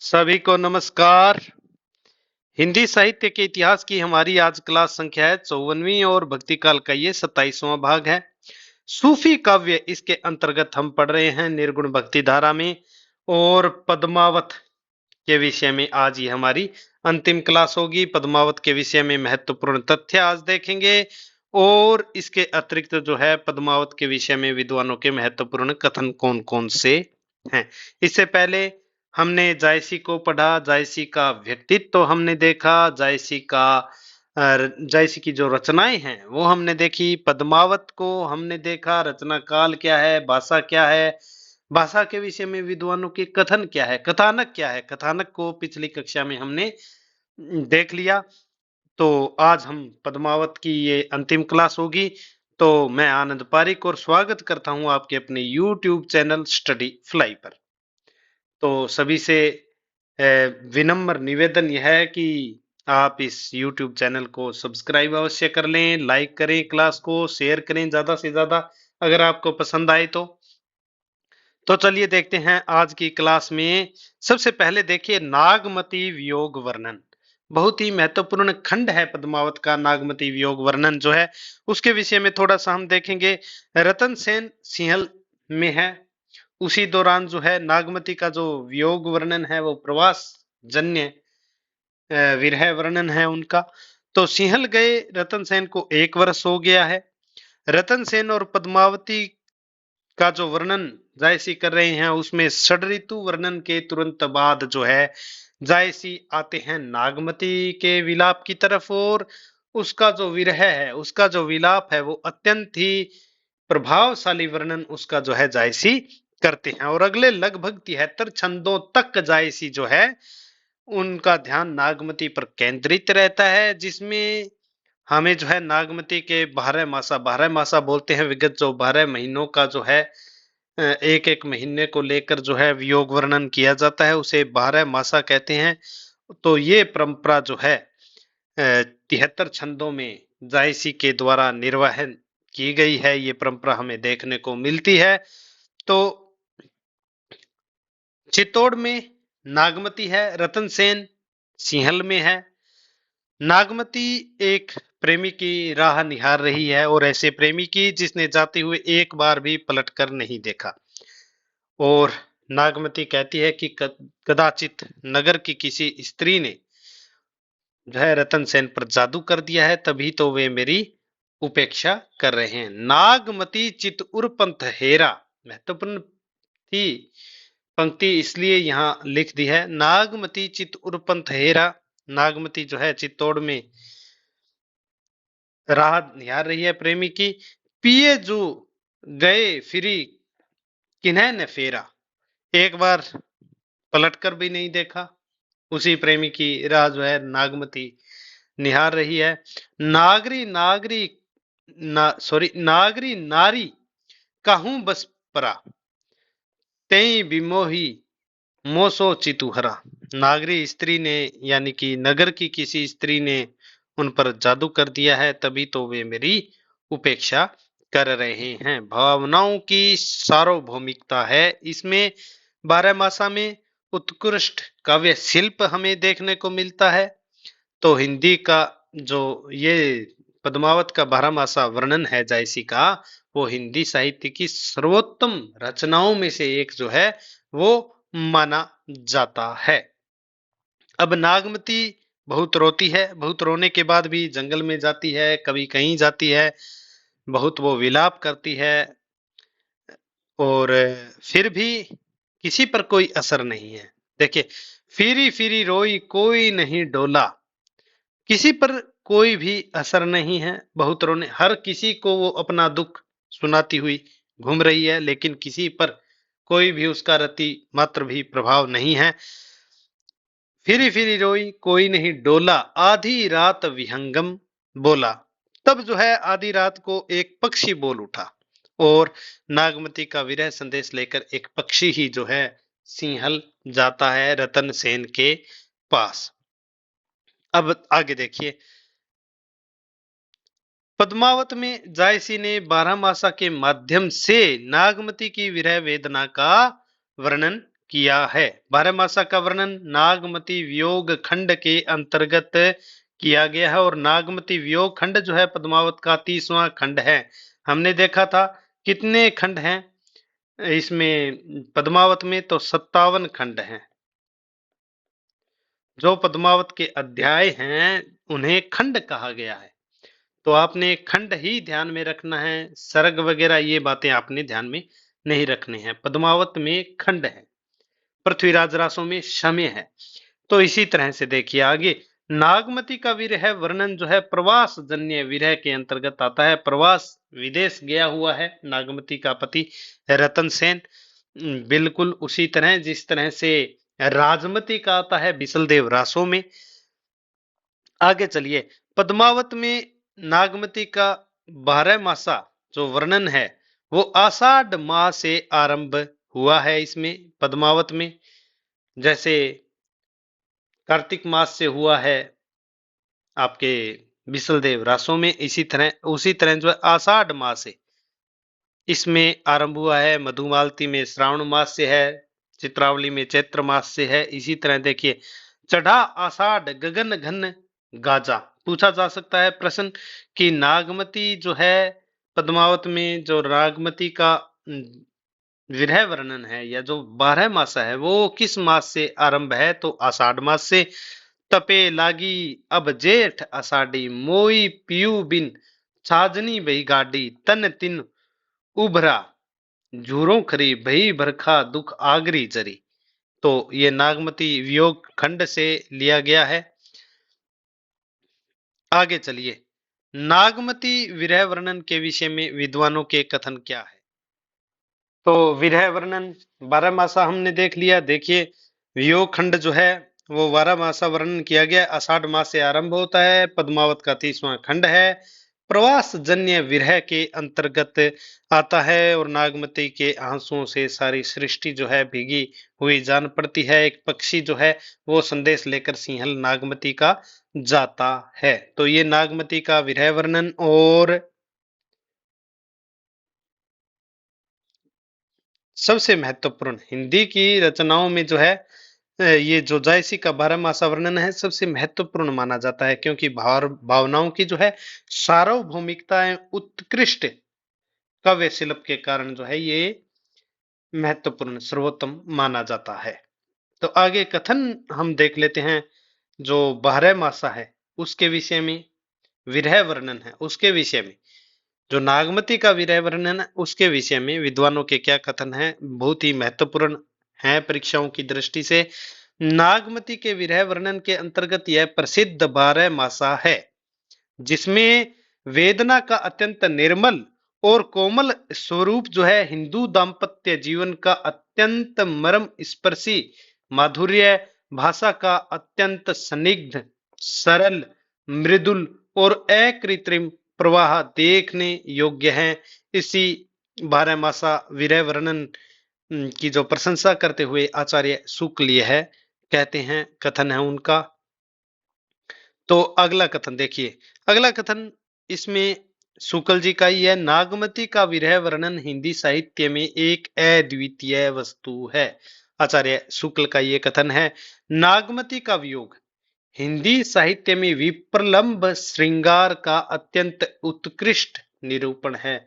सभी को नमस्कार। हिंदी साहित्य के इतिहास की हमारी आज क्लास संख्या है 54वीं और भक्ति काल का ये 27वां भाग है। सूफी काव्य इसके अंतर्गत हम पढ़ रहे हैं निर्गुण भक्ति धारा में, और पद्मावत के विषय में आज ये हमारी अंतिम क्लास होगी। पद्मावत के विषय में महत्वपूर्ण तथ्य आज देखेंगे, और इसके अतिरिक्त जो है पद्मावत के विषय में विद्वानों के महत्वपूर्ण कथन कौन कौन से हैं। इससे पहले हमने जायसी को पढ़ा, जायसी का व्यक्तित्व तो हमने देखा, जायसी की जो रचनाएं हैं वो हमने देखी, पद्मावत को हमने देखा, रचना काल क्या है, भाषा क्या है, भाषा के विषय में विद्वानों के कथन क्या है, कथानक क्या है, कथानक को पिछली कक्षा में हमने देख लिया। तो आज हम पद्मावत की ये अंतिम क्लास होगी। तो मैं आनंद पारिक और स्वागत करता हूं आपके अपने YouTube चैनल स्टडी फ्लाई पर। तो सभी से विनम्र निवेदन यह है कि आप इस YouTube चैनल को सब्सक्राइब अवश्य कर लें, लाइक करें, क्लास को शेयर करें ज्यादा से ज्यादा अगर आपको पसंद आए तो चलिए देखते हैं आज की क्लास में। सबसे पहले देखिए नागमती वियोग वर्णन, बहुत ही महत्वपूर्ण खंड है पद्मावत का। नागमती वियोग वर्णन जो है उसके विषय में थोड़ा सा हम देखेंगे। रतन सेन सिंहल में है, उसी दौरान जो है नागमती का जो वियोग वर्णन है वो प्रवास जन्य विरह वर्णन है उनका। तो सिंहल गए रतन सेन को 1 वर्ष हो गया है। रतन सेन और पद्मावती का जो वर्णन जायसी कर रहे हैं उसमें षड ऋतु वर्णन के तुरंत बाद जो है जायसी आते हैं नागमती के विलाप की तरफ, और उसका जो विरह है, उसका जो विलाप है वो अत्यंत ही प्रभावशाली वर्णन उसका जो है जायसी करते हैं। और अगले लगभग 73 छंदों तक जायसी जो है उनका ध्यान नागमती पर केंद्रित रहता है, जिसमें हमें जो है नागमती के 12 मासा, 12 मासा बोलते हैं विगत जो 12 महीनों का जो है एक एक महीने को लेकर जो है वियोग वर्णन किया जाता है, उसे 12 मासा कहते हैं। तो ये परंपरा जो है 73 छंदों में जायसी के द्वारा निर्वाहन की गई है, ये परंपरा हमें देखने को मिलती है। तो चित्तौड़ में नागमती है, रतन सेन सिंहल में है। नागमती एक प्रेमी की राह निहार रही है, और ऐसे प्रेमी की जिसने जाते हुए एक बार भी पलट कर नहीं देखा। और नागमती कहती है कि कदाचित नगर की किसी स्त्री ने जो है रतन सेन पर जादू कर दिया है, तभी तो वे मेरी उपेक्षा कर रहे हैं। नागमती चित उर्पंथ हेरा, महत्वपूर्ण थी पंक्ति इसलिए यहाँ लिख दी है। नागमती चित उर्पंथ हेरा, नागमती जो है चित्तौड़ में राह निहार रही है प्रेमी की। पिए जो गए फिरी किन्ह ने फेरा, एक बार पलटकर भी नहीं देखा। उसी प्रेमी की राह जो है नागमती निहार रही है। नागरी नागरी नागरी नारी कहूं बस परा, तेई बिमोही मोसो चितुहरा। नागरी स्त्री ने यानी कि नगर की किसी स्त्री ने उन पर जादू कर दिया है, तभी तो वे मेरी उपेक्षा कर रहे हैं। भावनाओं की सार्वभौमिकता है इसमें। 12 मासा में उत्कृष्ट काव्य शिल्प हमें देखने को मिलता है। तो हिंदी का जो ये पद्मावत का 12 मासा वर्णन है जायसी का, वो हिंदी साहित्य की सर्वोत्तम रचनाओं में से एक जो है वो माना जाता है। अब नागमती बहुत रोती है, बहुत रोने के बाद भी जंगल में जाती है, कभी कहीं जाती है, बहुत वो विलाप करती है, और फिर भी किसी पर कोई असर नहीं है। देखिए, फिरी फिरी रोई कोई नहीं डोला, किसी पर कोई भी असर नहीं है। बहुत रोने, हर किसी को वो अपना दुख सुनाती हुई घूम रही है, लेकिन किसी पर कोई भी उसका रति मात्र भी प्रभाव नहीं है। फिरी फिरी रोई कोई नहीं डोला, आधी रात विहंगम बोला। तब जो है आधी रात को एक पक्षी बोल उठा, और नागमती का विरह संदेश लेकर एक पक्षी ही जो है सिंहल जाता है रतन सेन के पास। अब आगे देखिए, पद्मावत में जायसी ने 12 मासा के माध्यम से नागमती की विरह वेदना का वर्णन किया है। बारहमासा का वर्णन नागमती वियोग खंड के अंतर्गत किया गया है और नागमती वियोग खंड जो है पद्मावत का 30वां खंड है। हमने देखा था कितने खंड हैं इसमें पद्मावत में, तो 57 खंड हैं। जो पद्मावत के अध्याय हैं उन्हें खंड कहा गया है। तो आपने खंड ही ध्यान में रखना है, सर्ग वगैरह ये बातें आपने ध्यान में नहीं रखनी है। पद्मावत में खंड है, पृथ्वीराज रासों में शम्य है। तो इसी तरह से देखिए आगे, नागमती का विरह वर्णन जो है प्रवास जन्य विरह के अंतर्गत आता है। प्रवास, विदेश गया हुआ है नागमती का पति रतन सेन। बिल्कुल उसी तरह जिस तरह से राजमती का आता है बिसलदेव रासों में। आगे चलिए, पद्मावत में नागमती का 12 मासा जो वर्णन है वो आषाढ़ माह से आरंभ हुआ है। इसमें पद्मावत में जैसे कार्तिक मास से हुआ है आपके बिसलदेव रासों में, इसी तरह उसी तरह जो है आषाढ़ मास से इसमें आरंभ हुआ है। मधुमालती में श्रावण मास से है, चित्रावली में चैत्र मास से है। इसी तरह देखिए, चढ़ा आषाढ़ गगन घन गाजा। पूछा जा सकता है प्रश्न कि नागमती जो है पद्मावत में जो नागमती का विरह वर्णन है या जो 12 मासा है वो किस मास से आरंभ है, तो आषाढ़ मास से। तपे लागी अब जेठ आषाढ़ी मोई पियू बिन छाजनी बही गाडी तन तिन उभरा झूरों खरी भई बरखा दुख आगरी जरी। तो ये नागमती वियोग खंड से लिया गया है। आगे चलिए, नागमती विरह वर्णन के विषय में विद्वानों के कथन क्या है। तो विरह वर्णन 12 मासा हमने देख लिया। देखिए, वियोग खंड जो है वो 12 मासा वर्णन किया गया, आषाढ़ मास से आरंभ होता है, पद्मावत का 30वां खंड है, प्रवास जन्य विरह के अंतर्गत आता है और नागमती के आंसुओं से सारी सृष्टि जो है भीगी हुई जान पड़ती है। एक पक्षी जो है वो संदेश लेकर सिंहल नागमती का जाता है। तो ये नागमती का विरह वर्णन। और सबसे महत्वपूर्ण हिंदी की रचनाओं में जो है ये जो जायसी का 12 मासा वर्णन है सबसे महत्वपूर्ण माना जाता है, क्योंकि भावनाओं की जो है सार्वभौमिकता उत्कृष्ट काव्य शिल्प के कारण जो है ये महत्वपूर्ण सर्वोत्तम माना जाता है। तो आगे कथन हम देख लेते हैं। जो 12 मासा है उसके विषय में, विरह वर्णन है उसके विषय में, जो नागमती का विरह वर्णन है उसके विषय में विद्वानों के क्या कथन है, बहुत ही महत्वपूर्ण है परीक्षाओं की दृष्टि से। नागमती के विरह वर्णन के अंतर्गत यह प्रसिद्ध 12 मासा है जिसमें वेदना का अत्यंत निर्मल और कोमल स्वरूप जो है हिंदू दाम्पत्य जीवन का अत्यंत मर्म स्पर्शी माधुर्य, भाषा का अत्यंत स्निग्ध सरल मृदुल और अकृत्रिम प्रवाह देखने योग्य है। इसी 12 मासा विरह वर्णन की जो प्रशंसा करते हुए आचार्य शुक्ल यह है कहते हैं, कथन है उनका। तो अगला कथन देखिए, अगला कथन इसमें शुक्ल जी का ही है। नागमती का विरह वर्णन हिंदी साहित्य में एक अद्वितीय वस्तु है। आचार्य शुक्ल का ये कथन है। नागमती का वियोग हिंदी साहित्य में विप्रलंब श्रृंगार का अत्यंत उत्कृष्ट निरूपण है।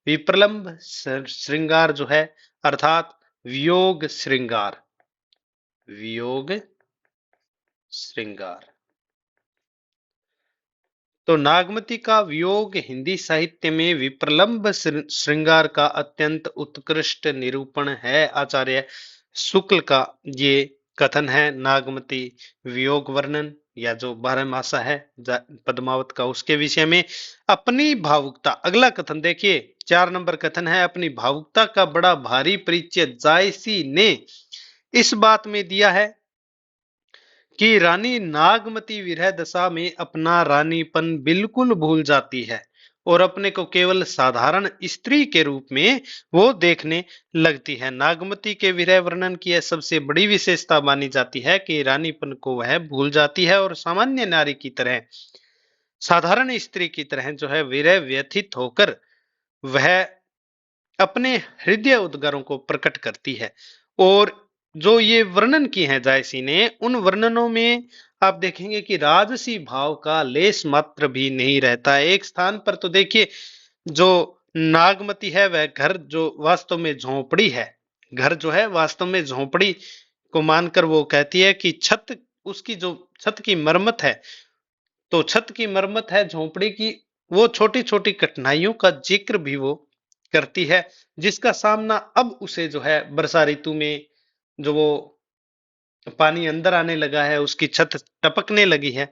विप्रलंब श्रृंगार जो है अर्थात वियोग श्रृंगार, वियोग श्रृंगार। तो नागमती का वियोग हिंदी साहित्य में विप्रलंब श्रृंगार का अत्यंत उत्कृष्ट निरूपण है। आचार्य शुक्ल का ये कथन है। नागमती वियोग वर्णन या जो 12 मासा है पद्मावत का उसके विषय में अपनी भावुकता। अगला कथन देखिए, 4 नंबर कथन है, अपनी भावुकता का बड़ा भारी परिचय जायसी ने इस बात में दिया है कि रानी नागमती विरह दशा में अपना रानीपन बिल्कुल भूल जाती है और अपने को केवल साधारण स्त्री के रूप में वो देखने लगती है। नागमती के विरह वर्णन की यह सबसे बड़ी विशेषता मानी जाती है कि रानीपन को वह भूल जाती है और सामान्य नारी की तरह, साधारण स्त्री की तरह जो है विरह व्यथित होकर वह अपने हृदय उद्गारों को प्रकट करती है। और जो ये वर्णन की है जायसी ने, उन वर्णनों में आप देखेंगे कि राजसी भाव का लेश मात्र भी नहीं रहता है। एक स्थान पर तो देखिए, जो नागमती है वह घर जो वास्तव में झोंपड़ी है, घर जो है वास्तव में झोंपड़ी को मानकर वो कहती है कि छत, उसकी जो छत की मरम्मत है, तो छत की मरम्मत है झोंपड़ी की, वो छोटी छोटी कठिनाइयों का जिक्र भी वो करती है, जिसका सामना अब उसे जो है वर्षा ऋतु में, जो वो पानी अंदर आने लगा है, उसकी छत टपकने लगी है,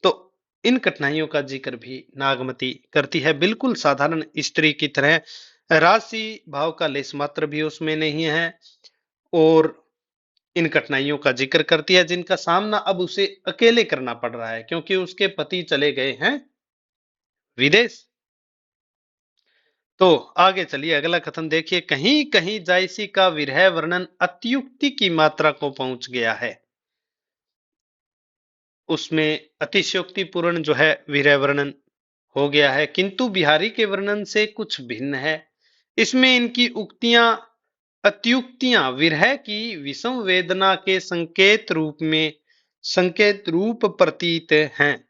तो इन कठिनाइयों का जिक्र भी नागमती करती है, बिल्कुल साधारण स्त्री की तरह। राशि भाव का लेश मात्र भी उसमें नहीं है, और इन कठिनाइयों का जिक्र करती है जिनका सामना अब उसे अकेले करना पड़ रहा है, क्योंकि उसके पति चले गए हैं विदेश। तो आगे चलिए, अगला कथन देखिए, कहीं कहीं जायसी का विरह वर्णन अत्युक्ति की मात्रा को पहुंच गया है। उसमें अतिशयोक्तिपूर्ण जो है विरह वर्णन हो गया है, किंतु बिहारी के वर्णन से कुछ भिन्न है। इसमें इनकी उक्तियां, अत्युक्तियां विरह की विषम वेदना के संकेत रूप प्रतीत हैं।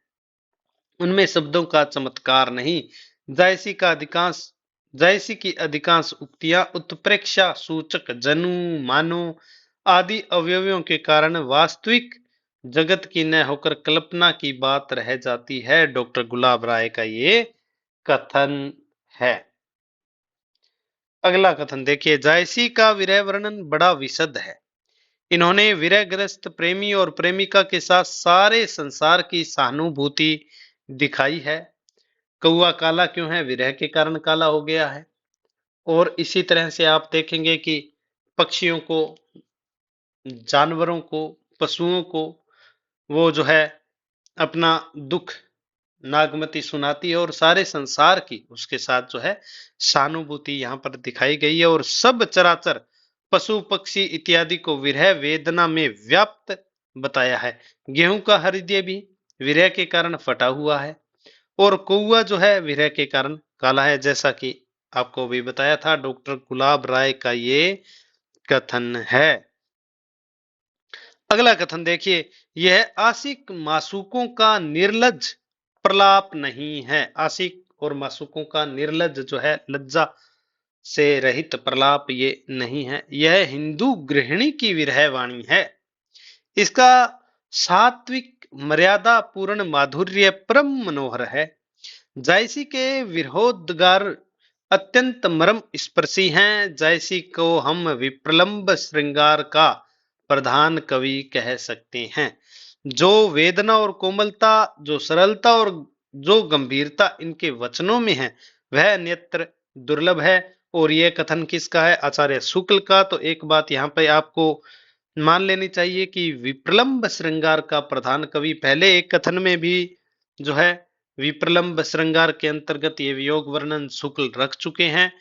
उनमें शब्दों का चमत्कार नहीं। जायसी का अधिकांश जायसी की अधिकांश उक्तियां उत्प्रेक्षा सूचक, जनु, मानो आदि अवयवों के कारण वास्तविक जगत की न होकर कल्पना की बात रह जाती है। डॉक्टर गुलाब राय का ये कथन है। अगला कथन देखिए, जायसी का विरह वर्णन बड़ा विशद है। इन्होंने विरहग्रस्त प्रेमी और प्रेमिका के साथ सारे संसार की सहानुभूति दिखाई है। कौआ काला क्यों है? विरह के कारण काला हो गया है। और इसी तरह से आप देखेंगे कि पक्षियों को, जानवरों को, पशुओं को वो जो है अपना दुख नागमती सुनाती है, और सारे संसार की उसके साथ जो है सहानुभूति यहाँ पर दिखाई गई है, और सब चराचर पशु पक्षी इत्यादि को विरह वेदना में व्याप्त बताया है। गेहूं का हृदय भी विरह के कारण फटा हुआ है, और कौआ जो है विरह के कारण काला है, जैसा कि आपको भी बताया था। डॉक्टर गुलाब राय का ये कथन है। अगला कथन देखिए, यह आशिक मासूकों का निर्लज प्रलाप नहीं है। आशिक और मासूकों का निर्लज जो है, लज्जा से रहित प्रलाप ये नहीं है। यह हिंदू गृहिणी की विरह वाणी है। इसका सात्विक मर्यादा पूर्ण माधुर्य परम मनोहर है। जायसी के विरहोद्गार अत्यंत मर्म स्पर्शी हैं। जायसी को हम विप्रलंब श्रृंगार का प्रधान कवि कह सकते हैं। जो वेदना और कोमलता, जो सरलता और जो गंभीरता इनके वचनों में है, वह अन्यत्र दुर्लभ है। और यह कथन किसका है? आचार्य शुक्ल का। तो एक बात यहाँ पे आपको मान लेनी चाहिए कि विप्रलंब श्रृंगार का प्रधान कवि, पहले एक कथन में भी जो है विप्रलंब श्रृंगार के अंतर्गत ये वियोग वर्णन शुक्ल रख चुके हैं।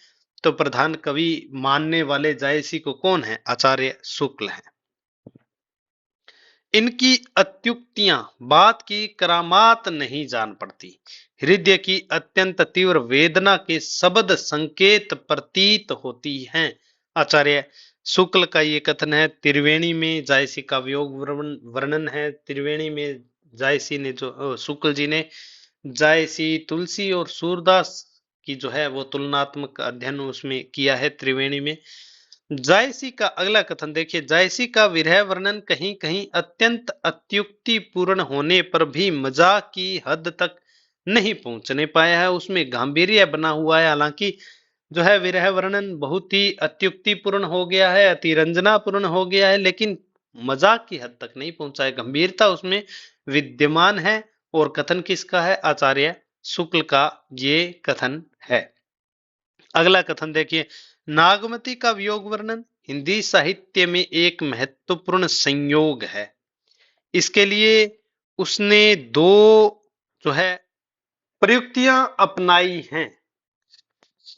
तो प्रधान कवि मानने वाले जायसी को कौन है? आचार्य शुक्ल हैं। इनकी अत्युक्तियां बात की करामात नहीं जान पड़ती, हृदय की अत्यंत तीव्र वेदना के शब्द संकेत प्रतीत होती हैं। आचार्य शुक्ल का ये कथन है। त्रिवेणी में जायसी का वियोग वर्णन है। त्रिवेणी में जायसी ने जो शुक्ल जी ने जायसी, तुलसी और सूरदास की जो है वो तुलनात्मक अध्ययन उसमें किया है त्रिवेणी में। जायसी का अगला कथन देखिए, जायसी का विरह वर्णन कहीं कहीं अत्यंत अत्युक्तिपूर्ण होने पर भी मजाक की हद तक नहीं पहुंचने पाया है। उसमें गांभीर्य बना हुआ है। हालांकि जो है विरह वर्णन बहुत ही अत्युक्तिपूर्ण हो गया है, अतिरंजनापूर्ण हो गया है, लेकिन मजाक की हद तक नहीं पहुंचा है। गंभीरता उसमें विद्यमान है। और कथन किसका है? आचार्य शुक्ल का ये कथन है। अगला कथन देखिए, नागमती का वियोग वर्णन हिंदी साहित्य में एक महत्वपूर्ण संयोग है। इसके लिए उसने दो जो है प्रयुक्तियां अपनाई हैं।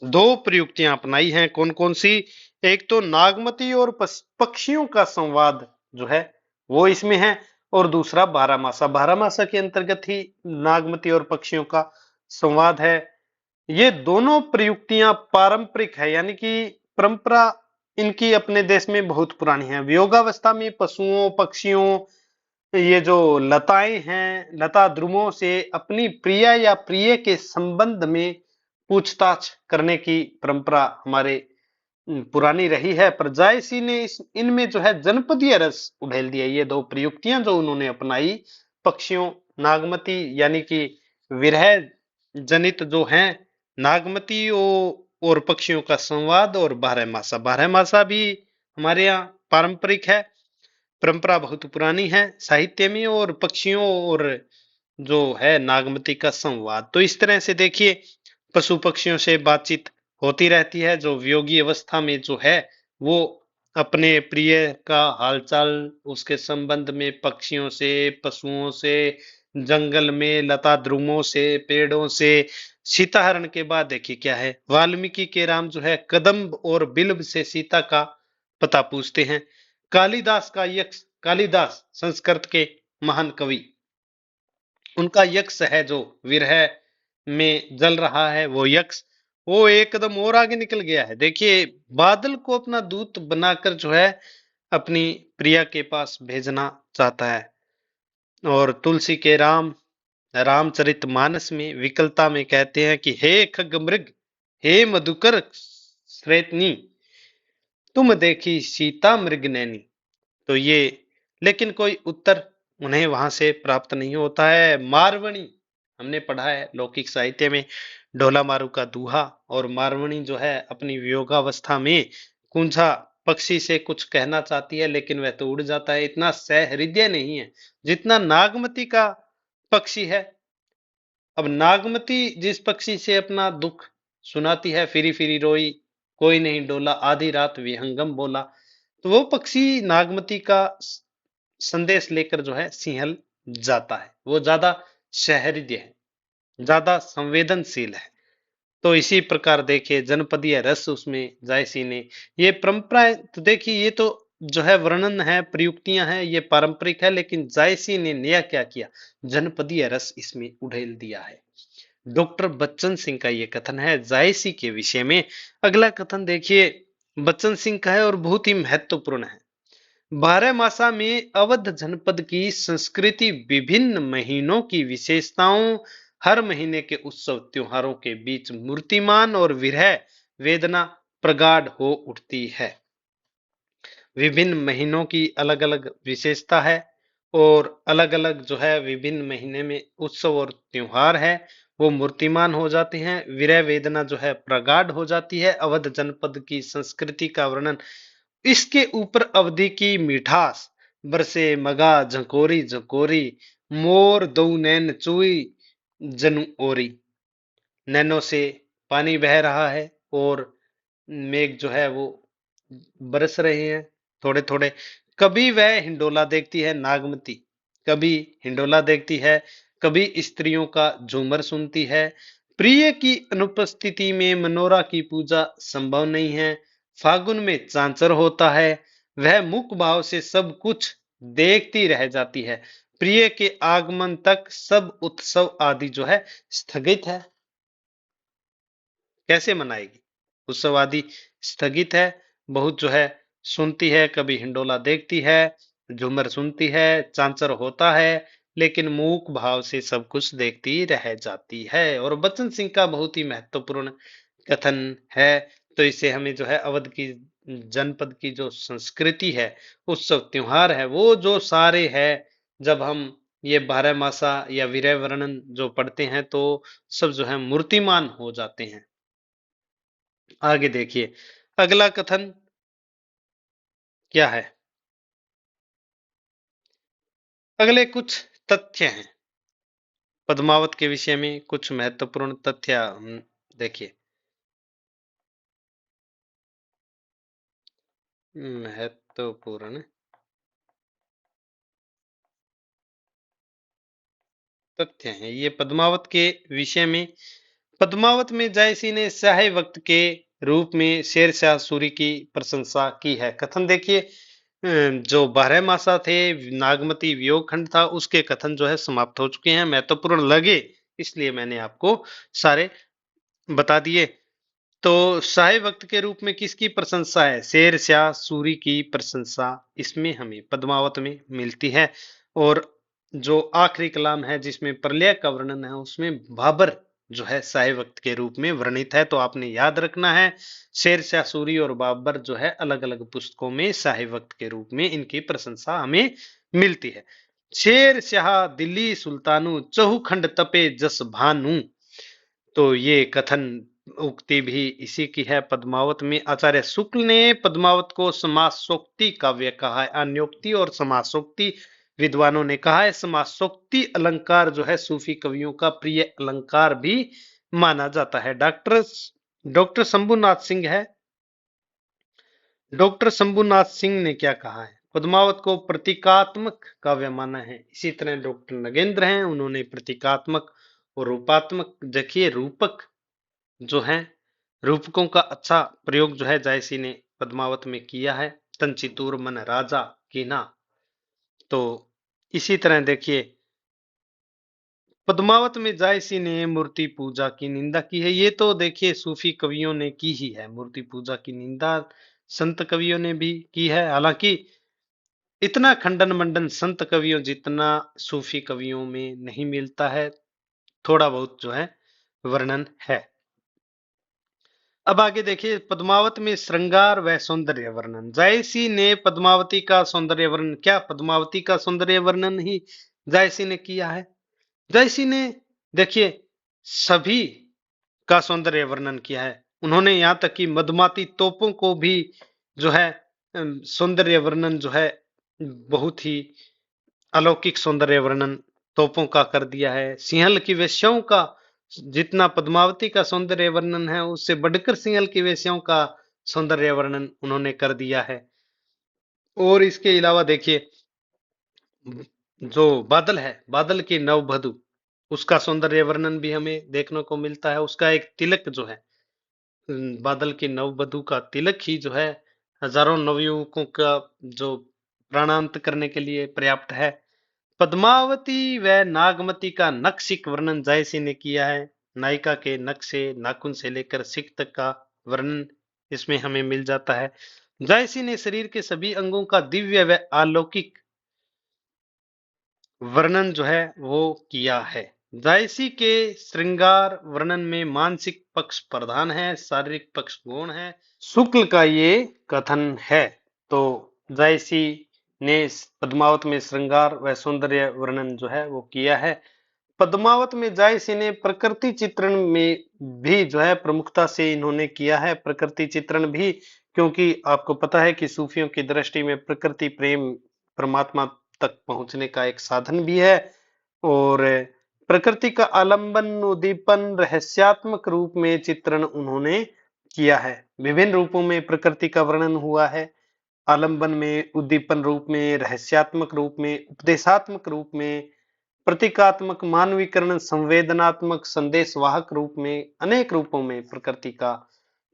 दो प्रयुक्तियां अपनाई हैं। कौन कौन सी? एक तो नागमती और पक्षियों का संवाद जो है वो इसमें है, और दूसरा बारहमासा। बारहमासा के अंतर्गत ही नागमती और पक्षियों का संवाद है। ये दोनों प्रयुक्तियां पारंपरिक है, यानी कि परंपरा इनकी अपने देश में बहुत पुरानी है। वियोगावस्था में पशुओं, पक्षियों, ये जो लताएं हैं, लता द्रुमों से अपनी प्रिय या प्रिय के संबंध में पूछताछ करने की परंपरा हमारे पुरानी रही है। पर जायसी ने इनमें जो है जनपदीय रस उड़ेल दिया। ये दो प्रयुक्तियां जो उन्होंने अपनाई, पक्षियों, नागमती यानी कि विरह जनित जो हैं, नागमती और पक्षियों का संवाद, और बारहमासा। बारहमासा भी हमारे यहाँ पारंपरिक है, परंपरा बहुत पुरानी है साहित्य में। और पक्षियों और जो है नागमती का संवाद, तो इस तरह से देखिए पशु पक्षियों से बातचीत होती रहती है। जो वियोगी अवस्था में जो है वो अपने प्रिय का हालचाल, उसके संबंध में पक्षियों से, पशुओं से, जंगल में लता द्रुमों से, पेड़ों से। सीताहरण के बाद देखिए क्या है, वाल्मीकि के राम जो है कदम्ब और बिल्व से सीता का पता पूछते हैं। कालिदास का यक्ष, कालिदास संस्कृत के महान कवि, उनका यक्ष है जो विरह में जल रहा है, वो यक्ष वो एकदम और आगे निकल गया है। देखिए बादल को अपना दूत बनाकर जो है अपनी प्रिया के पास भेजना चाहता है। और तुलसी के राम, रामचरितमानस में विकलता में कहते हैं कि हे खगमृग, हे मधुकर श्रेतनी, तुम देखी सीता मृग नैनी। तो ये, लेकिन कोई उत्तर उन्हें वहां से प्राप्त नहीं होता है। मारवणी, हमने पढ़ा है लौकिक साहित्य में, ढोला मारू का दूहा। और मारवणी जो है अपनी वियोगावस्था में कुंझा पक्षी से कुछ कहना चाहती है, लेकिन वह तो उड़ जाता है। इतना सहृदय नहीं है जितना नागमती का पक्षी है। अब नागमती जिस पक्षी से अपना दुख सुनाती है, फिरी फिरी रोई, कोई नहीं डोला, आधी रात विहंगम बोला, तो वो पक्षी नागमती का संदेश लेकर जो है सिंहल जाता है। वो ज्यादा सहृदय है, ज्यादा संवेदनशील है। तो इसी प्रकार देखिए जनपदीय रस उसमें जायसी ने, ये परंपराएं तो देखिए, ये तो जो है वर्णन है, प्रयुक्तियां हैं, ये पारंपरिक है। लेकिन जायसी ने नया क्या किया, जनपदीय रस इसमें उड़ेल दिया है। डॉक्टर बच्चन सिंह का ये कथन है जायसी के विषय में। अगला कथन देखिए बच्चन सिंह का है और बहुत ही महत्वपूर्ण है। बारहमासा में अवध जनपद की संस्कृति विभिन्न महीनों की विशेषताओं, हर महीने के उत्सव त्योहारों के बीच मूर्तिमान और विरह वेदना प्रगाढ़ हो उठती है। विभिन्न महीनों की अलग अलग विशेषता है, और अलग अलग जो है विभिन्न महीने में उत्सव और त्योहार है वो मूर्तिमान हो जाते हैं। विरह वेदना जो है प्रगाढ़ हो जाती है। अवध जनपद की संस्कृति का वर्णन, इसके ऊपर अवधि की मिठास बरसे मगा झकोरी झकोरी, मोर दो नैन चुई जनु ओरी। नैनों से पानी बह रहा है और मेघ जो है वो बरस रहे हैं थोड़े थोड़े। कभी वह हिंडोला देखती है नागमती, कभी हिंडोला देखती है, कभी स्त्रियों का झूमर सुनती है। प्रिय की अनुपस्थिति में मनोरा की पूजा संभव नहीं है। फागुन में चांचर होता है, वह मुख भाव से सब कुछ देखती रह जाती है। प्रिय के आगमन तक सब उत्सव आदि जो है स्थगित है। कैसे मनाएगी, उत्सव आदि स्थगित है। बहुत जो है सुनती है, कभी हिंडोला देखती है, झूमर सुनती है, चांचर होता है, लेकिन मूक भाव से सब कुछ देखती रह जाती है। और बच्चन सिंह का बहुत ही महत्वपूर्ण कथन है। तो इसे हमें जो है अवध की जनपद की जो संस्कृति है, उत्सव त्योहार है, वो जो सारे है, जब हम ये बारहमासा या विरह वर्णन जो पढ़ते हैं तो सब जो है मूर्तिमान हो जाते हैं। आगे देखिए अगला कथन क्या है। अगले कुछ तथ्य हैं पद्मावत के विषय में, कुछ महत्वपूर्ण तथ्य हम देखिए। महत्वपूर्ण तथ्य हैं ये पद्मावत के विषय में। पद्मावत में जायसी ने शाही वक्त के रूप में शेरशाह सूरी की प्रशंसा की है। कथन देखिए, जो बारहमासा थे, नागमती वियोग खंड था, उसके कथन जो है समाप्त हो चुके हैं। महत्वपूर्ण लगे इसलिए मैंने आपको सारे बता दिए। तो शाही वक्त के रूप में किसकी प्रशंसा है? शेर शाह सूरी की प्रशंसा इसमें हमें पद्मावत में मिलती है। और जो आखिरी कलाम है जिसमें प्रलय का वर्णन है, उसमें बाबर जो है शाही वक्त के रूप में वर्णित है। तो आपने याद रखना है, शेर शाह सूरी और बाबर जो है अलग अलग पुस्तकों में शाही वक्त के रूप में इनकी प्रशंसा हमें मिलती है। शेर शाह दिल्ली सुल्तानु चहुखंड तपे जस भानु, तो ये कथन उक्ति भी इसी की है। पद्मावत में आचार्य शुक्ल ने पद्मावत को समासोक्ति काव्य कहा है। अन्योक्ति और समासोक्ति विद्वानों ने कहा है। समासोक्ति अलंकार जो है सूफी कवियों का प्रिय अलंकार भी माना जाता है। डॉक्टर शंभुनाथ सिंह है, डॉक्टर शंभुनाथ सिंह ने क्या कहा है? पद्मावत को प्रतीकात्मक काव्य माना है। इसी तरह डॉक्टर नगेंद्र हैं, उन्होंने प्रतीकात्मक और रूपात्मक, देखिए रूपक जो है, रूपकों का अच्छा प्रयोग जो है जायसी ने पद्मावत में किया है। तंचितूर मन राजा कीना, तो इसी तरह देखिए पद्मावत में जायसी ने मूर्ति पूजा की निंदा की है। ये तो देखिए सूफी कवियों ने की ही है, मूर्ति पूजा की निंदा संत कवियों ने भी की है। हालांकि इतना खंडन मंडन संत कवियों जितना सूफी कवियों में नहीं मिलता है, थोड़ा बहुत जो है वर्णन है। अब आगे देखिए पद्मावत में श्रृंगार व सौंदर्य वर्णन। जायसी ने पद्मावती का सौंदर्य वर्णन, क्या पद्मावती का सौंदर्य वर्णन ही जायसी ने किया है? जायसी ने देखिए सभी का सौंदर्य वर्णन किया है। उन्होंने यहाँ तक कि मधुमाती तोपों को भी जो है सौंदर्य वर्णन जो है बहुत ही अलौकिक सौंदर्य वर्णन तोपों का कर दिया है। सिंहल की वेश्याओं का जितना पद्मावती का सौंदर्य वर्णन है, उससे बढ़कर सिंहल की वेश्याओं का सौंदर्य वर्णन उन्होंने कर दिया है। और इसके अलावा देखिए जो बादल है, बादल की नववधु, उसका सौंदर्य वर्णन भी हमें देखने को मिलता है। उसका एक तिलक जो है, बादल की नववधु का तिलक ही जो है हजारों नवयुवकों का जो प्राणांत करने के लिए पर्याप्त है। पद्मावती व नागमती का नख वर्णन जायसी ने किया है। नायिका के नख से, नाखून से लेकर सिक तक का वर्णन इसमें हमें मिल जाता है। जायसी ने शरीर के सभी अंगों का दिव्य व अलौकिक वर्णन जो है वो किया है। जायसी के श्रृंगार वर्णन में मानसिक पक्ष प्रधान है, शारीरिक पक्ष गौण है। शुक्ल का ये कथन है। तो जायसी ने पद्मावत में श्रृंगार व सौंदर्य वर्णन जो है वो किया है। पद्मावत में जायसी ने प्रकृति चित्रण में भी जो है प्रमुखता से इन्होंने किया है। प्रकृति चित्रण भी, क्योंकि आपको पता है कि सूफियों की दृष्टि में प्रकृति प्रेम परमात्मा तक पहुंचने का एक साधन भी है। और प्रकृति का आलंबन, उद्दीपन, रहस्यात्मक रूप में चित्रण उन्होंने किया है। विभिन्न रूपों में प्रकृति का वर्णन हुआ है। आलंबन में, उद्दीपन रूप में, रहस्यात्मक रूप में, उपदेशात्मक रूप में, प्रतीकात्मक, मानवीकरण, संवेदनात्मक, संदेशवाहक रूप में, अनेक रूपों में प्रकृति का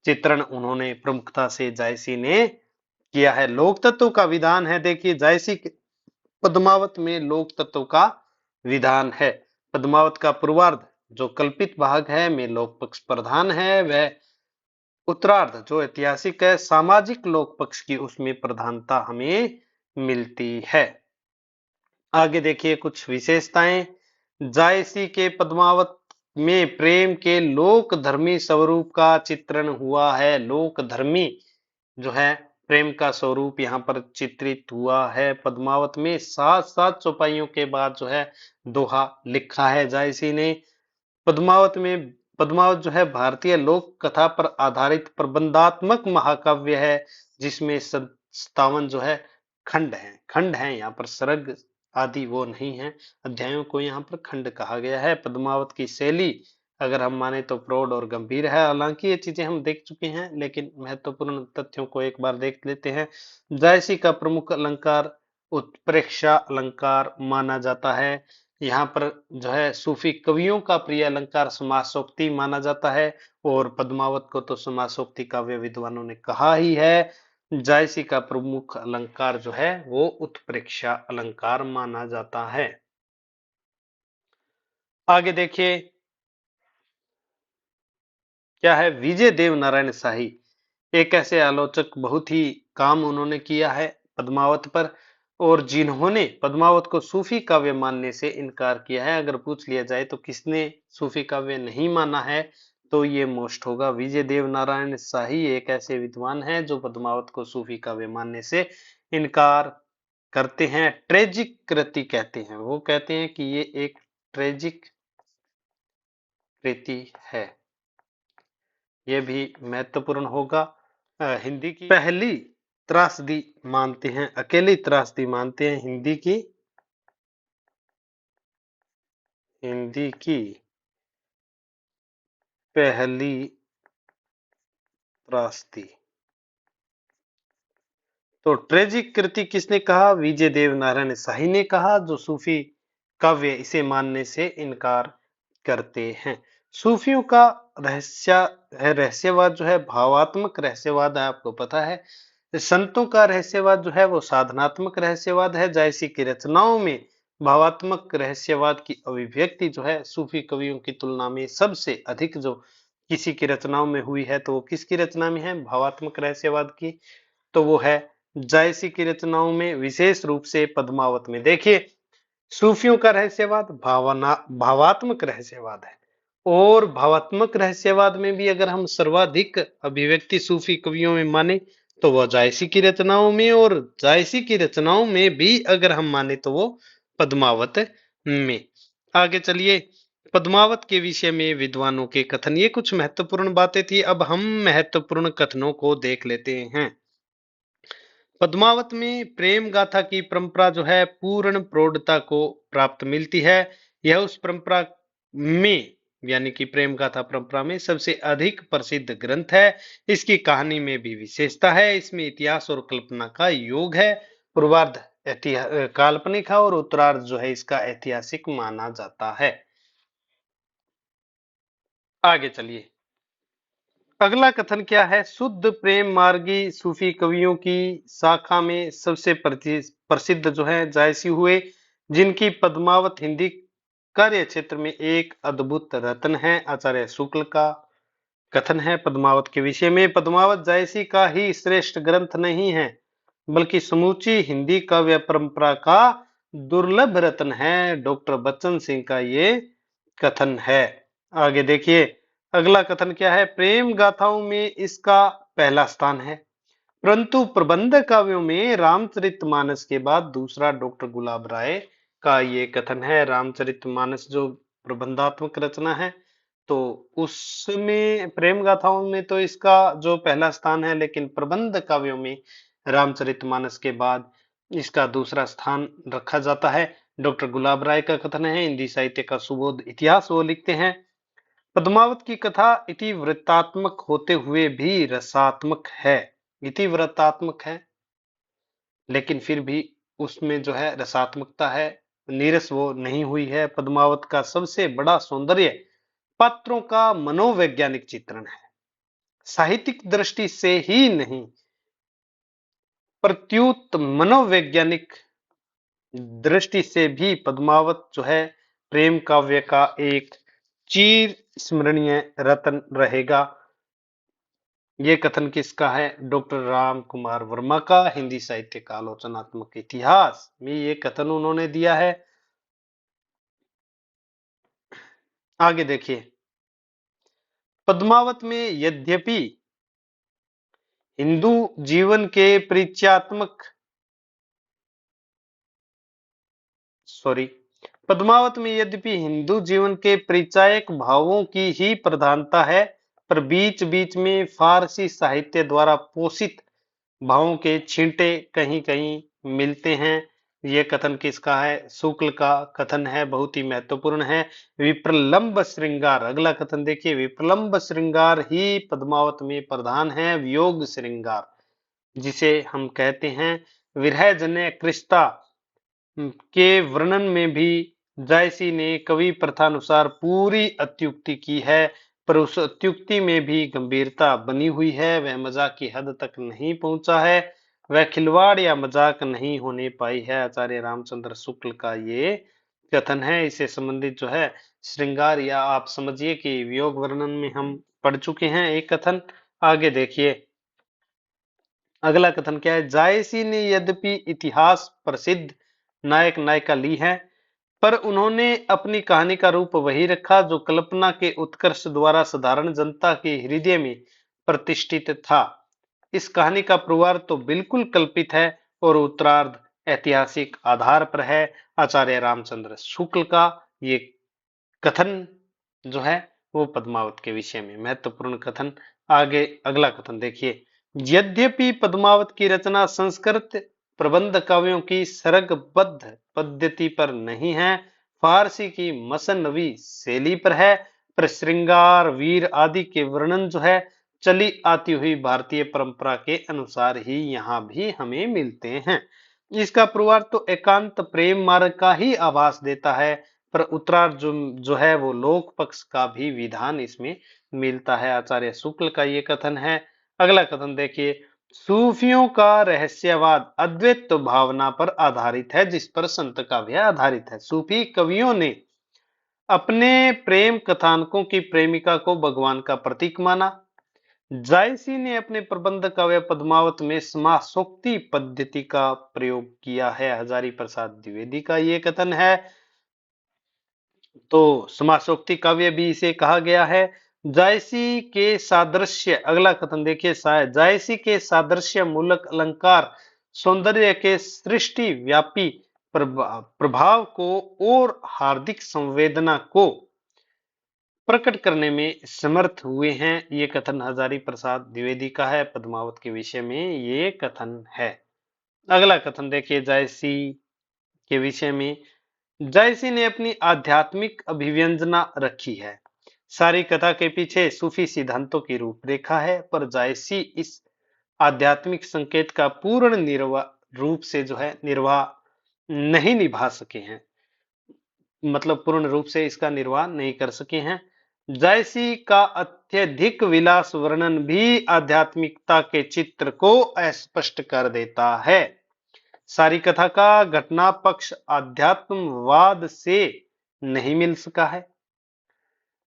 चित्रण उन्होंने प्रमुखता से जायसी ने किया है। लोक तत्व का विधान है, देखिए जायसी पद्मावत में लोक तत्व का विधान है। पद्मावत का पूर्वार्ध जो कल्पित भाग है में लोक पक्ष प्रधान है, वह उत्तरार्ध जो ऐतिहासिक है सामाजिक लोक पक्ष की, उसमें प्रधानता हमें मिलती है। आगे देखिए कुछ विशेषताएं। जायसी के पद्मावत में प्रेम के लोक धर्मी स्वरूप का चित्रण हुआ है। लोक धर्मी जो है प्रेम का स्वरूप यहाँ पर चित्रित हुआ है। पद्मावत में सात सात चौपाइयों के बाद जो है दोहा लिखा है जायसी ने। पद्मावत में, पद्मावत जो है भारतीय लोक कथा पर आधारित प्रबंधात्मक महाकाव्य है, जिसमें 57 जो है खंड है यहाँ पर सर्ग आदि वो नहीं है। अध्यायों को यहाँ पर खंड कहा गया है। पद्मावत की शैली अगर हम माने तो प्रौढ़ और गंभीर है। हालांकि ये चीजें हम देख चुके हैं, लेकिन महत्वपूर्ण तथ्यों को एक बार देख लेते हैं। जायसी का प्रमुख अलंकार उत्प्रेक्षा अलंकार माना जाता है। यहाँ पर जो है सूफी कवियों का प्रिय अलंकार समासोक्ति माना जाता है। और पद्मावत को तो समासोक्ति काव्य विद्वानों ने कहा ही है। जायसी का प्रमुख अलंकार जो है वो उत्प्रेक्षा अलंकार माना जाता है। आगे देखिए क्या है, विजय देव नारायण शाही, एक ऐसे आलोचक, बहुत ही काम उन्होंने किया है पद्मावत पर, और जिन्होंने पद्मावत को सूफी काव्य मानने से इनकार किया है। अगर पूछ लिया जाए तो किसने सूफी काव्य नहीं माना है, तो ये मोस्ट होगा विजय देव नारायण शाही। एक ऐसे विद्वान हैं जो पद्मावत को सूफी काव्य मानने से इनकार करते हैं, ट्रेजिक कृति कहते हैं। वो कहते हैं कि ये एक ट्रेजिक कृति है। ये भी महत्वपूर्ण होगा। हिंदी की पहली त्रासदी मानते हैं, अकेली त्रासदी मानते हैं हिंदी की पहली त्रासदी। तो ट्रेजिक कृति किसने कहा? विजय देव नारायण शाही ने कहा, जो सूफी काव्य इसे मानने से इनकार करते हैं। सूफियों का रहस्यवाद जो है भावात्मक रहस्यवाद है, आपको पता है। संतों का रहस्यवाद जो है वो साधनात्मक रहस्यवाद है। जायसी की रचनाओं में भावात्मक रहस्यवाद की अभिव्यक्ति जो है सूफी कवियों की तुलना में सबसे अधिक जो किसी की रचनाओं में हुई है, तो वो किसकी रचना में है? भावात्मक रहस्यवाद की। तो वो है जायसी की रचनाओं में, विशेष रूप से पद्मावत में। देखिए, सूफियों का रहस्यवाद भावात्मक रहस्यवाद है, और भावात्मक रहस्यवाद में भी अगर हम सर्वाधिक अभिव्यक्ति सूफी कवियों में माने तो वह जायसी की रचनाओं में, और जायसी की रचनाओं में भी अगर हम माने तो वो पद्मावत में। आगे चलिए, पद्मावत के विषय में विद्वानों के कथन, ये कुछ महत्वपूर्ण बातें थी। अब हम महत्वपूर्ण कथनों को देख लेते हैं। पद्मावत में प्रेम गाथा की परंपरा जो है पूर्ण प्रौढ़ता को प्राप्त मिलती है। यह उस परंपरा में, यानी कि प्रेम गाथा परंपरा में सबसे अधिक प्रसिद्ध ग्रंथ है। इसकी कहानी में भी विशेषता है। इसमें इतिहास और कल्पना का योग है। पूर्वार्ध काल्पनिक है और उत्तरार्ध जो है इसका ऐतिहासिक माना जाता है। आगे चलिए, अगला कथन क्या है? शुद्ध प्रेम मार्गी सूफी कवियों की शाखा में सबसे प्रसिद्ध जो है जायसी हुए, जिनकी पद्मावत हिंदी कार्य क्षेत्र में एक अद्भुत रत्न है। आचार्य शुक्ल का कथन है पद्मावत के विषय में, पद्मावत जायसी का ही श्रेष्ठ ग्रंथ नहीं है, बल्कि समूची हिंदी काव्य परंपरा का दुर्लभ रत्न है। डॉक्टर बच्चन सिंह का ये कथन है। आगे देखिए, अगला कथन क्या है? प्रेम गाथाओं में इसका पहला स्थान है, परंतु प्रबंध काव्यों में रामचरितमानस के बाद दूसरा डॉक्टर गुलाब राय का ये कथन है। रामचरितमानस जो प्रबंधात्मक रचना है, तो उसमें प्रेम गाथाओं में तो इसका जो पहला स्थान है, लेकिन प्रबंध काव्यों में रामचरितमानस के बाद इसका दूसरा स्थान रखा जाता है। डॉक्टर गुलाब राय का कथन है, हिंदी साहित्य का सुबोध इतिहास वो लिखते हैं, पद्मावत की कथा इतिवृत्तात्मक होते हुए भी रसात्मक है। इतिवृत्तात्मक है, लेकिन फिर भी उसमें जो है रसात्मकता है, नीरस वो नहीं हुई है। पद्मावत का सबसे बड़ा सौंदर्य पात्रों का मनोवैज्ञानिक चित्रण है। साहित्यिक दृष्टि से ही नहीं, प्रत्युत मनोवैज्ञानिक दृष्टि से भी पद्मावत जो है प्रेम काव्य का एक चिर स्मरणीय रत्न रहेगा। ये कथन किसका है? डॉक्टर राम कुमार वर्मा का, हिंदी साहित्य का आलोचनात्मक इतिहास में ये कथन उन्होंने दिया है। आगे देखिए, पद्मावत में यद्यपि हिंदू जीवन के परिचयात्मक सॉरी पद्मावत में यद्यपि हिंदू जीवन के परिचायक भावों की ही प्रधानता है, पर बीच बीच में फारसी साहित्य द्वारा पोषित भावों के छींटे कहीं कहीं मिलते हैं। ये कथन किसका है? शुक्ल का कथन है, बहुत ही महत्वपूर्ण है। विप्रलंब श्रृंगार, अगला कथन देखिए, विप्रलंब श्रृंगार ही पद्मावत में प्रधान है। वियोग श्रृंगार, जिसे हम कहते हैं विरह जन्य कृष्णा के वर्णन में भी जायसी ने कवि प्रथानुसार पूरी अत्युक्ति की है, पर उस अत्युक्ति में भी गंभीरता बनी हुई है। वह मजाक की हद तक नहीं पहुंचा है, वह खिलवाड़ या मजाक नहीं होने पाई है। आचार्य रामचंद्र शुक्ल का ये कथन है। इससे संबंधित जो है श्रृंगार, या आप समझिए कि वियोग वर्णन में हम पढ़ चुके हैं एक कथन। आगे देखिए अगला कथन क्या है। जायसी ने यद्यपि इतिहास प्रसिद्ध नायक नायिका ली है, पर उन्होंने अपनी कहानी का रूप वही रखा जो कल्पना के उत्कर्ष द्वारा साधारण जनता के हृदय में प्रतिष्ठित था। इस कहानी का पूर्वार्ध तो बिल्कुल कल्पित है और उत्तरार्ध ऐतिहासिक आधार पर है। आचार्य रामचंद्र शुक्ल का ये कथन जो है वो पद्मावत के विषय में महत्वपूर्ण कथन। आगे अगला कथन देखिए। यद्यपि पद्मावत की रचना संस्कृत प्रबंध काव्यों की सरगबद्ध पद्धति पर नहीं है, फारसी की मसनवी शैली पर है, पर श्रृंगार वीर आदि के वर्णन जो है चली आती हुई भारतीय परंपरा के अनुसार ही यहाँ भी हमें मिलते हैं। इसका पूर्वार्ध तो एकांत प्रेम मार्ग का ही आभास देता है, पर उत्तरार्ध जो है वो लोक पक्ष का भी विधान इसमें मिलता है। आचार्य शुक्ल का ये कथन है। अगला कथन देखिए। सूफियों का रहस्यवाद अद्वैत भावना पर आधारित है, जिस पर संत काव्य आधारित है। सूफी कवियों ने अपने प्रेम कथानकों की प्रेमिका को भगवान का प्रतीक माना। जायसी ने अपने प्रबंध काव्य पद्मावत में समासोक्ति पद्धति का प्रयोग किया है। हजारी प्रसाद द्विवेदी का ये कथन है। तो समासोक्ति काव्य भी इसे कहा गया है। जायसी के सादृश्य अगला कथन देखिए। जायसी के सादृश्य मूलक अलंकार सौंदर्य के सृष्टि व्यापी प्रभाव को और हार्दिक संवेदना को प्रकट करने में समर्थ हुए हैं। ये कथन हजारी प्रसाद द्विवेदी का है। पद्मावत के विषय में ये कथन है। अगला कथन देखिए जायसी के विषय में। जायसी ने अपनी आध्यात्मिक अभिव्यंजना रखी है। सारी कथा के पीछे सूफी सिद्धांतों की रूपरेखा है, पर जायसी इस आध्यात्मिक संकेत का पूर्ण रूप से जो है निर्वाह नहीं निभा सके हैं, मतलब पूर्ण रूप से इसका निर्वाह नहीं कर सके हैं। जायसी का अत्यधिक विलास वर्णन भी आध्यात्मिकता के चित्र को अस्पष्ट कर देता है। सारी कथा का घटना पक्ष आध्यात्मवाद से नहीं मिल सका है।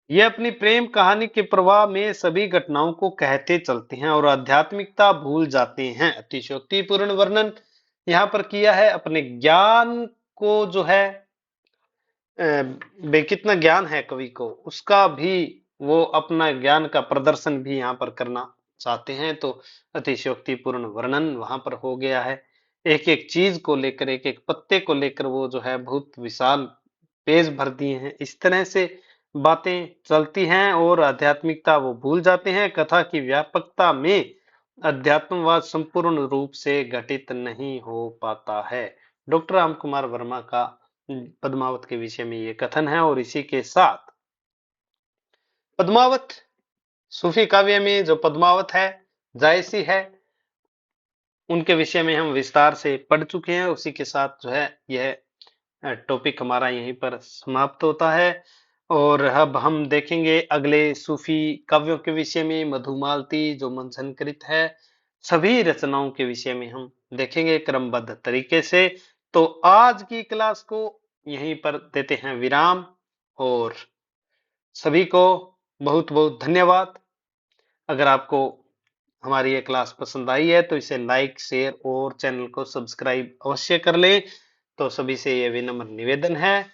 यह अपनी प्रेम कहानी के प्रवाह में सभी घटनाओं को कहते चलते हैं और आध्यात्मिकता भूल जाते हैं। अतिशयोक्तिपूर्ण वर्णन यहाँ पर किया है। अपने ज्ञान को जो है कितना ज्ञान है कवि को, उसका भी वो अपना ज्ञान का प्रदर्शन भी यहाँ पर करना चाहते हैं। तो अतिशयोक्तिपूर्ण वर्णन वहां पर हो गया है। एक एक चीज को लेकर, एक एक पत्ते को लेकर वो जो है बहुत विशाल पेज भर दिए हैं। इस तरह से बातें चलती हैं और आध्यात्मिकता वो भूल जाते हैं। कथा की व्यापकता में अध्यात्मवाद संपूर्ण रूप से घटित नहीं हो पाता है। डॉक्टर राम कुमार वर्मा का पद्मावत के विषय में ये कथन है। और इसी के साथ पद्मावत सूफी काव्य में जो पद्मावत है, जायसी है, उनके विषय में हम विस्तार से पढ़ चुके हैं। उसी के साथ जो है यह टॉपिक हमारा यहीं पर समाप्त होता है। और अब हम देखेंगे अगले सूफी काव्यों के विषय में, मधुमालती जो मंथनकृत है, सभी रचनाओं के विषय में हम देखेंगे क्रमबद्ध तरीके से। तो आज की क्लास को यहीं पर देते हैं विराम और सभी को बहुत बहुत धन्यवाद। अगर आपको हमारी ये क्लास पसंद आई है तो इसे लाइक शेयर और चैनल को सब्सक्राइब अवश्य कर लें। तो सभी से ये विनम्र निवेदन है।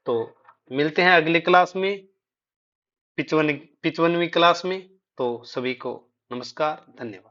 तो मिलते हैं अगली क्लास में, 55वीं क्लास में। तो सभी को नमस्कार, धन्यवाद।